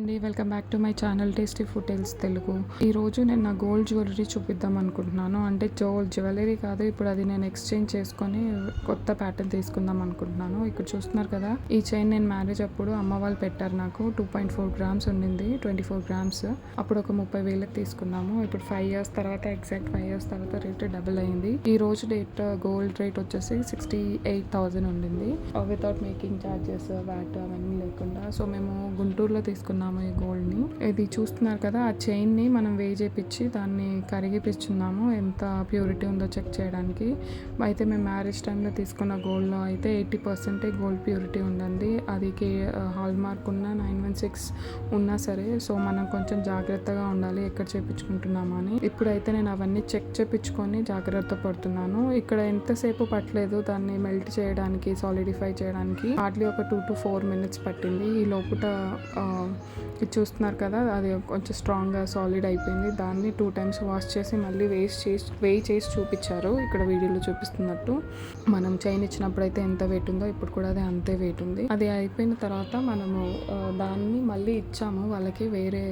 అండి welcome back to my channel tasty food tells Telugu. ఈరోజు నేను నా గోల్డ్ జ్యువెలరీ చూపిద్దాం అనుకుంటున్నాను. అంటే జ్యువెలరీ కాదు, ఇప్పుడు అది నేను ఎక్స్చేంజ్ చేసుకొని కొత్త ప్యాటర్న్ తీసుకుందాం అనుకుంటున్నాను. ఇక్కడ చూస్తున్నారు కదా, ఈ చైన్ నేను మ్యారేజ్ అప్పుడు అమ్మ వాళ్ళు పెట్టారు. నాకు 2.4 grams ఉండింది, 24 grams. అప్పుడు ఒక 30,000కి తీసుకున్నాము. ఇప్పుడు 5 years తర్వాత, ఎగ్జాక్ట్ 5 years తర్వాత రేట్ డబుల్ అయింది. ఈ రోజు గోల్డ్ రేట్ వచ్చేసి 68,000 ఉండింది, వితౌట్ మేకింగ్ ఛార్జెస్, వ్యాట్ అవన్నీ లేకుండా. సో మేము గుంటూరులో తీసుకున్నాము ఈ గోల్డ్ని. ఇది చూస్తున్నారు కదా, ఆ చైన్ని మనం చేపించి దాన్ని కరిగిపిస్తున్నాము, ఎంత ప్యూరిటీ ఉందో చెక్ చేయడానికి. అయితే మేము మ్యారేజ్ టైంలో తీసుకున్న గోల్డ్లో అయితే 80% గోల్డ్ ప్యూరిటీ ఉండింది. అది హాల్ మార్క్ ఉన్న 916 ఉన్నా సరే. సో మనం కొంచెం జాగ్రత్తగా ఉండాలి ఎక్కడ చేపించుకుంటున్నామా అని. ఇప్పుడైతే నేను అవన్నీ చెక్ చేపించుకొని జాగ్రత్త పడుతున్నాను. ఇక్కడ ఎంతసేపు పట్టలేదు దాన్ని మెల్ట్ చేయడానికి, సాలిడిఫై చేయడానికి. హార్డ్లీ ఒక 2 to 4 minutes పట్టింది. ఈ లోపల ఇది చూస్తున్నారు కదా, అది కొంచెం స్ట్రాంగ్గా సాలిడ్ అయిపోయింది. దాన్ని 2 times వాష్ చేసి మళ్ళీ వేయి చేసి చూపించారు. ఇక్కడ వీడియోలో చూపిస్తున్నట్టు మనం చైన్ ఇచ్చినప్పుడు అయితే ఎంత వెయిట్ ఉందో ఇప్పుడు కూడా అది అంతే వెయిట్ ఉంది. అది అయిపోయిన తర్వాత మనము దాన్ని మళ్ళీ ఇచ్చాము వాళ్ళకి, వేరే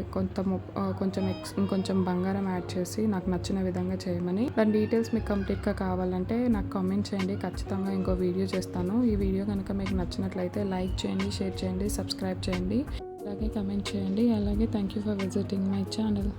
ఇంకొంచెం బంగారం యాడ్ చేసి నాకు నచ్చిన విధంగా చేయమని. దాని డీటెయిల్స్ మీకు కంప్లీట్గా కావాలంటే నాకు కామెంట్ చేయండి, ఖచ్చితంగా ఇంకో వీడియో చేస్తాను. ఈ వీడియో కనుక మీకు నచ్చినట్లయితే లైక్ చేయండి, షేర్ చేయండి, సబ్స్క్రైబ్ చేయండి, అలాగే కమెంట్ చేయండి. అలాగే thank you for visiting my channel.